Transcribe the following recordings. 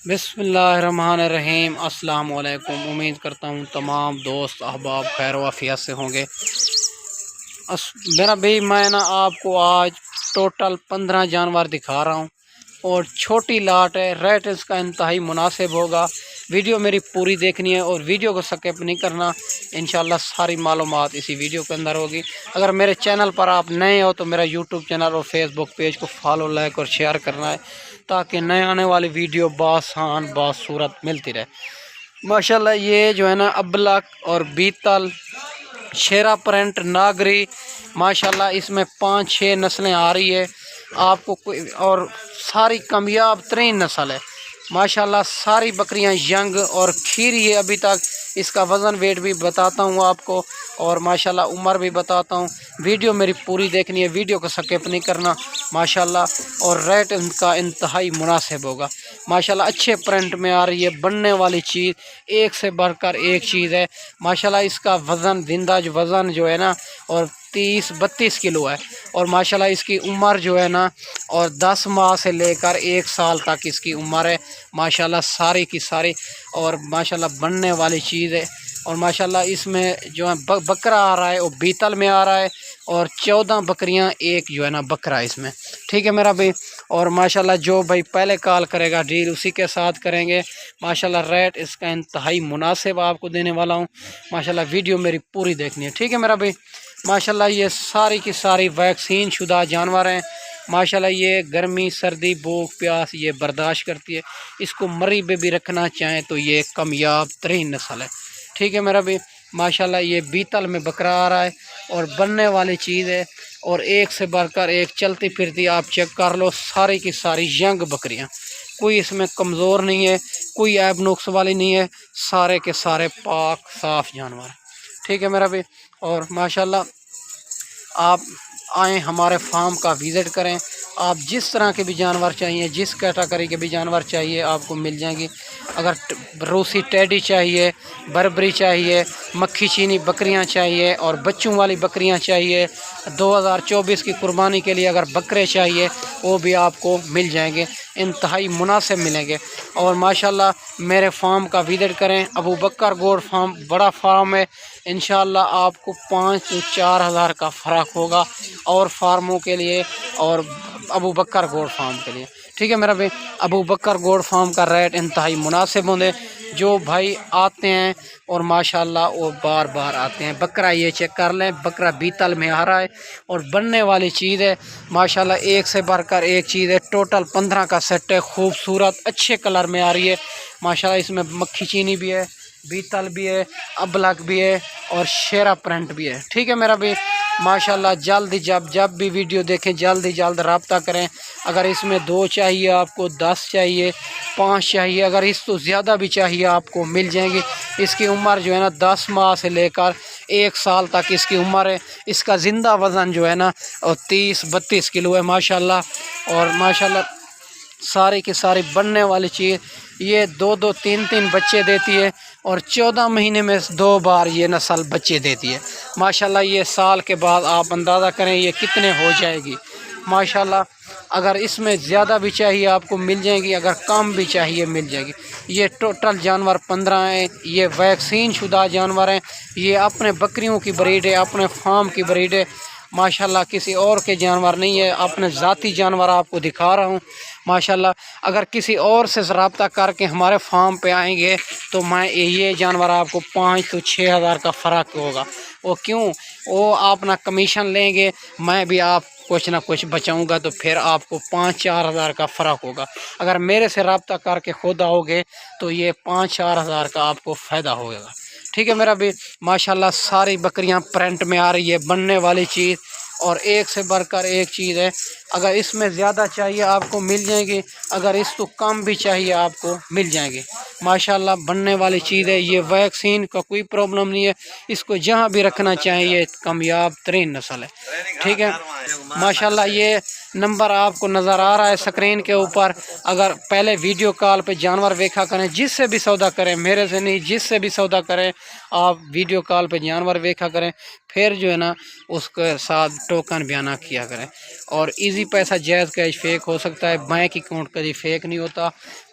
बिस्मिल्लाहिर्रहमानिर्रहीम। अस्सलाम वालेकुम। उम्मीद करता हूँ तमाम दोस्त अहबाब खैर वाफियत से होंगे। मेरा भाई मैं ना आपको आज टोटल 15 जानवर दिखा रहा हूँ और छोटी लाट है। रेट इसका इंतहाई मुनासिब होगा। वीडियो मेरी पूरी देखनी है और वीडियो को स्किप नहीं करना। इंशाल्लाह सारी मालूमात इसी वीडियो के अंदर होगी। अगर मेरे चैनल पर आप नए हो तो मेरा यूट्यूब चैनल और फेसबुक पेज को फॉलो, लाइक और शेयर करना है ताकि नए आने वाली वीडियो बासान बासूरत मिलती रहे। माशाल्लाह ये जो है ना अबलक और बीतल, शेरा प्रिंट, नागरी, माशाल्लाह इसमें 5-6 नस्लें आ रही है आपको कोई, और सारी कामयाब तरीन नस्ल है माशाल्लाह। सारी बकरियां यंग और खीरी है अभी तक। इसका वज़न वेट भी बताता हूँ आपको और माशाल्लाह उम्र भी बताता हूँ। वीडियो मेरी पूरी देखनी है, वीडियो को स्किप नहीं करना माशाल्लाह। और रेट इनका इंतहाई मुनासिब होगा माशाल्लाह। अच्छे प्रिंट में आ रही है, बनने वाली चीज़ एक से बढ़कर एक चीज़ है माशाल्लाह। इसका वज़न जिंदा जो वज़न जो है ना और 30-32 किलो है और माशाल्लाह इसकी उम्र जो है ना और 10 माह से लेकर 1 साल तक इसकी उम्र है माशाल्लाह सारी की सारी। और माशाल्लाह बनने वाली चीज़ है और माशाल्लाह इसमें जो है बकरा आ रहा है वो बीतल में आ रहा है और 14 बकरियां एक जो है ना बकरा इसमें। ठीक है मेरा भाई। और माशाल्लाह जो भाई पहले कॉल करेगा डील उसी के साथ करेंगे माशाल्लाह। रेट इसका इंतहाई मुनासिब आपको देने वाला हूँ माशाल्लाह। वीडियो मेरी पूरी देखनी है, ठीक है मेरा भाई। माशाल्लाह ये सारी की सारी वैक्सीन शुदा जानवर हैं माशाल्लाह। ये गर्मी, सर्दी, भूख, प्यास ये बर्दाश्त करती है। इसको मरी पे भी रखना चाहें तो ये कामयाब तरीन नस्ल है, ठीक है मेरा भाई। माशाल्लाह ये बीतल में बकरा आ रहा है और बनने वाली चीज़ है और एक से बढ़कर एक चलती फिरती। आप चेक कर लो सारी की सारी यंग बकरियां, कोई इसमें कमज़ोर नहीं है, कोई ऐब नुक्स वाली नहीं है, सारे के सारे पाक साफ़ जानवर, ठीक है मेरा भाई। और माशाल्लाह आप आएँ हमारे फार्म का विज़िट करें। आप जिस तरह के भी जानवर चाहिए, जिस कैटेगरी के भी जानवर चाहिए आपको मिल जाएंगे। अगर रूसी टेडी चाहिए, बर्बरी चाहिए, मक्खी चीनी बकरियां चाहिए और बच्चों वाली बकरियां चाहिए, 2024 की कुर्बानी के लिए अगर बकरे चाहिए वो भी आपको मिल जाएंगे, इंतहाई मुनासिब मिलेंगे। और माशाल्लाह मेरे फार्म का विज़िट करें। अबू बकर गोट फार्म बड़ा फार्म है, इंशाल्लाह आपको 5 से 4 हज़ार का फ़र्क होगा और फार्मों के लिए और अबू बकर गोट फार्म के लिए, ठीक है मेरा भाई। अबू बकर गोट फार्म का रेट इंतहाई मुनासिब होंगे। जो भाई आते हैं और माशाल्लाह वो बार बार आते हैं। बकरा ये चेक कर लें, बकरा बीतल में आ रहा है और बनने वाली चीज़ है माशाल्लाह। एक से बढ़कर एक चीज़ है। टोटल 15 का सेट है, खूबसूरत अच्छे कलर में आ रही है माशाल्लाह। इसमें मक्खी चीनी भी है, बीतल भी है, अबलक भी है और शेरा प्रिंट भी है, ठीक है मेरा भाई। माशाल्लाह जल्द जब भी वीडियो देखें जल्द रब्ता करें। अगर इसमें 2 चाहिए आपको, 10 चाहिए, 5 चाहिए, अगर इस तो ज़्यादा भी चाहिए आपको मिल जाएंगी। इसकी उम्र जो है ना 10 माह से लेकर 1 साल तक इसकी उम्र है। इसका ज़िंदा वज़न जो है ना 30-32 किलो है माशाल्लाह। और माशाल्लाह सारी की सारी बनने वाली चीज़ ये 2-2, 3-3 बच्चे देती है और 14 महीने में 2 बार ये नस्ल बच्चे देती है माशाल्लाह। ये साल के बाद आप अंदाज़ा करें ये कितने हो जाएगी माशाल्लाह। अगर इसमें ज़्यादा भी चाहिए आपको मिल जाएगी, अगर कम भी चाहिए मिल जाएगी। ये टोटल जानवर 15 हैं। ये वैक्सीन शुदा जानवर हैं। ये अपने बकरियों की ब्रीड है, अपने फार्म की ब्रीड है माशाल्लाह। किसी और के जानवर नहीं है, अपने ज़ाती जानवर आपको दिखा रहा हूँ माशाल्लाह। अगर किसी और से रब्ता करके हमारे फार्म पे आएंगे तो मैं ये जानवर आपको 5 से 6 हज़ार का फ़र्क होगा। वो क्यों? वो अपना कमीशन लेंगे, मैं भी आप कुछ ना कुछ बचाऊंगा तो फिर आपको 5-4 हज़ार का फ़र्क होगा। अगर मेरे से रब्ता करके खुद आओगे तो ये 5-4 हज़ार का आपको फ़ायदा होगा, ठीक है मेरा भी। माशाल्लाह सारी बकरियां प्रिंट में आ रही है, बनने वाली चीज़ और एक से बढ़कर एक चीज़ है। अगर इसमें ज़्यादा चाहिए आपको मिल जाएगी, अगर इस तो कम भी चाहिए आपको मिल जाएंगे माशाल्लाह। बनने वाली चीज़ है। ये वैक्सीन का कोई प्रॉब्लम नहीं है, इसको जहाँ भी रखना चाहिए कामयाब तरीन नस्ल है, ठीक है माशाल्लाह। ये नंबर आपको नज़र आ रहा है स्क्रीन के ऊपर। अगर पहले वीडियो कॉल पे जानवर देखा करें, जिससे भी सौदा करें, मेरे से नहीं जिससे भी सौदा करें आप वीडियो कॉल पे जानवर देखा करें, फिर जो है ना उसके साथ टोकन बयाना किया करें और इजी جائز ہی پیسہ جائز کیش فیک ہو سکتا ہے، بینک اکاؤنٹ کبھی فیک نہیں ہوتا،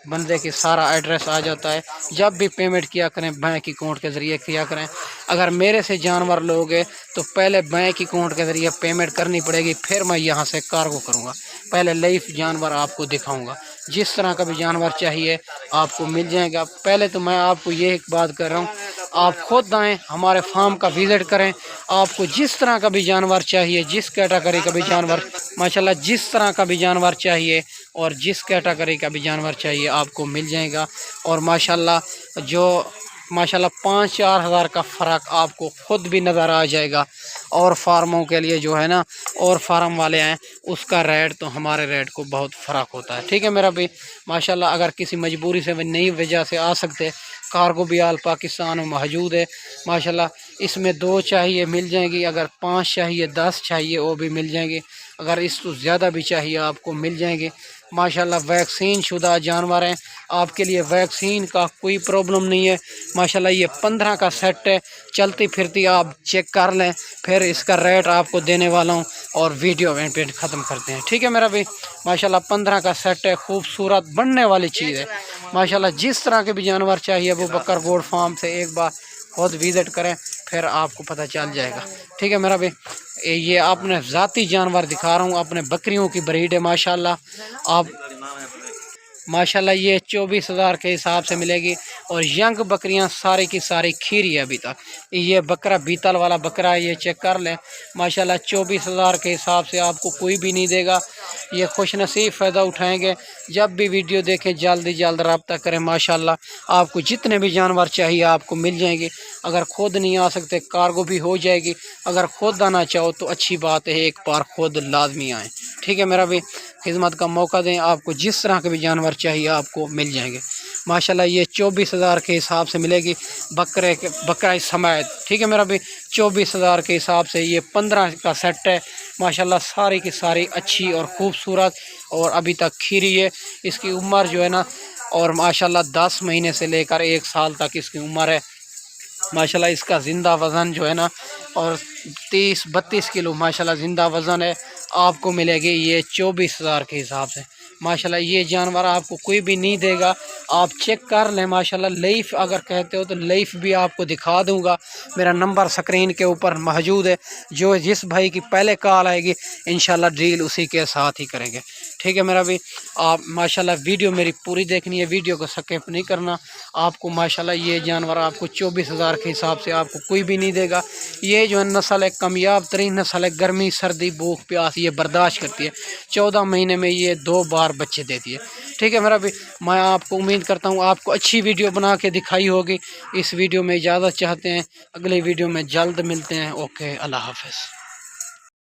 بندے کی سارا ایڈریس آ جاتا ہے۔ جب بھی پیمنٹ کیا کریں بینک اکاؤنٹ کے ذریعے کیا کریں۔ اگر میرے سے جانور لوگے تو پہلے بینک اکاؤنٹ کے ذریعے پیمنٹ کرنی پڑے گی، پھر میں یہاں سے کارگو کروں گا۔ پہلے لائف جانور آپ کو دکھاؤں گا، جس طرح کا بھی جانور چاہیے آپ کو مل جائے گا۔ پہلے تو میں آپ کو یہ ایک بات کر رہا ہوں، آپ خود آئیں ہمارے فارم کا وزٹ کریں، آپ کو جس طرح کا بھی جانور چاہیے، جس کیٹاگری کا بھی جانور ماشاءاللہ جس طرح کا بھی جانور چاہیے اور جس کیٹاگری کا بھی جانور چاہیے آپ کو مل جائے گا۔ اور ماشاءاللہ جو ماشاءاللہ 5-4 ہزار کا فرق آپ کو خود بھی نظر آ جائے گا۔ اور فارموں کے لیے جو ہے نا، اور فارم والے ہیں اس کا ریٹ تو ہمارے ریٹ کو بہت فرق ہوتا ہے، ٹھیک ہے میرا بھی۔ ماشاءاللہ اگر کسی مجبوری سے نئی وجہ سے آ سکتے، کارگو بھی آل پاکستان میں موجود ہے ماشاءاللہ۔ اس میں 2 چاہیے مل جائیں گی، اگر 5 چاہیے 10 چاہیے وہ بھی مل جائیں گے، اگر اس تو زیادہ بھی چاہیے آپ کو مل جائیں گے ماشاءاللہ۔ ویکسین شدہ جانور ہیں، آپ کے لیے ویکسین کا کوئی پرابلم نہیں ہے ماشاءاللہ۔ یہ 15 کا سیٹ ہے، چلتی پھرتی آپ چیک کر لیں، پھر اس کا ریٹ آپ کو دینے والا ہوں اور ویڈیو اینڈ ختم کرتے ہیں، ٹھیک ہے میرا بھی۔ ماشاءاللہ 15 کا سیٹ ہے، خوبصورت بننے والی چیز ہے ماشاءاللہ۔ جس طرح کے بھی جانور چاہیے وہ بکر گوڈ فارم سے ایک بار خود وزٹ کریں، پھر آپ کو پتہ چل جائے گا، ٹھیک ہے میرا بھی۔ یہ اپنے ذاتی جانور دکھا رہا ہوں، اپنے بکریوں کی بریڈ ہے ماشاءاللہ۔ آپ ماشاءاللہ یہ 24,000 کے حساب سے ملے گی، اور ینگ بکریاں ساری کی ساری کھیری ہے ابھی تک۔ یہ بکرا بیتل والا بکرا ہے، یہ چیک کر لیں ماشاءاللہ 24,000 کے حساب سے آپ کو کوئی بھی نہیں دے گا۔ یہ خوش نصیب فائدہ اٹھائیں گے، جب بھی ویڈیو دیکھیں جلدی جلد رابطہ کریں ماشاءاللہ۔ آپ کو جتنے بھی جانور چاہیے آپ کو مل جائیں گے، اگر خود نہیں آ سکتے کارگو بھی ہو جائے گی، اگر خود آنا چاہو تو اچھی بات ہے، ایک بار خود لازمی آئیں، ٹھیک ہے میرا بھی۔ خدمت کا موقع دیں، آپ کو جس طرح کے بھی جانور چاہیے آپ کو مل جائیں گے ماشاءاللہ۔ یہ 24,000 کے حساب سے ملے گی بکرا سمیت، ٹھیک ہے میرا بھی۔ 24,000 کے حساب سے یہ 15 کا سیٹ ہے ماشاءاللہ، ساری کی ساری اچھی اور خوبصورت اور ابھی تک کھیری ہے۔ اس کی عمر جو ہے نا، اور ماشاءاللہ 10 مہینے سے لے کر 1 سال تک اس کی عمر ہے ماشاءاللہ۔ اس کا زندہ وزن جو ہے نا، اور 30-32 کلو ماشاءاللہ زندہ وزن ہے، آپ کو ملے گی یہ 24,000 کے حساب سے ماشاءاللہ۔ یہ جانور آپ کو کوئی بھی نہیں دے گا، آپ چیک کر لیں ماشاءاللہ۔ لائف اگر کہتے ہو تو لائف بھی آپ کو دکھا دوں گا، میرا نمبر سکرین کے اوپر موجود ہے، جو جس بھائی کی پہلے کال آئے گی انشاءاللہ ڈیل اسی کے ساتھ ہی کریں گے، ٹھیک ہے میرا بھی۔ آپ ماشاءاللہ ویڈیو میری پوری دیکھنی ہے، ویڈیو کو سکپ نہیں کرنا آپ کو ماشاءاللہ۔ یہ جانور آپ کو 24,000 کے حساب سے آپ کو کوئی بھی نہیں دے گا۔ یہ جو ہے نسل ہے کامیاب ترین نسل ہے، گرمی سردی بھوک پیاس یہ برداشت کرتی ہے، 14 مہینے میں یہ 2 بار بچے دیتی ہے، ٹھیک ہے میرا بھی۔ میں آپ کو امید کرتا ہوں آپ کو اچھی ویڈیو بنا کے دکھائی ہوگی۔ اس ویڈیو میں اجازت چاہتے ہیں، اگلے ویڈیو میں جلد ملتے ہیں، اوکے اللہ حافظ۔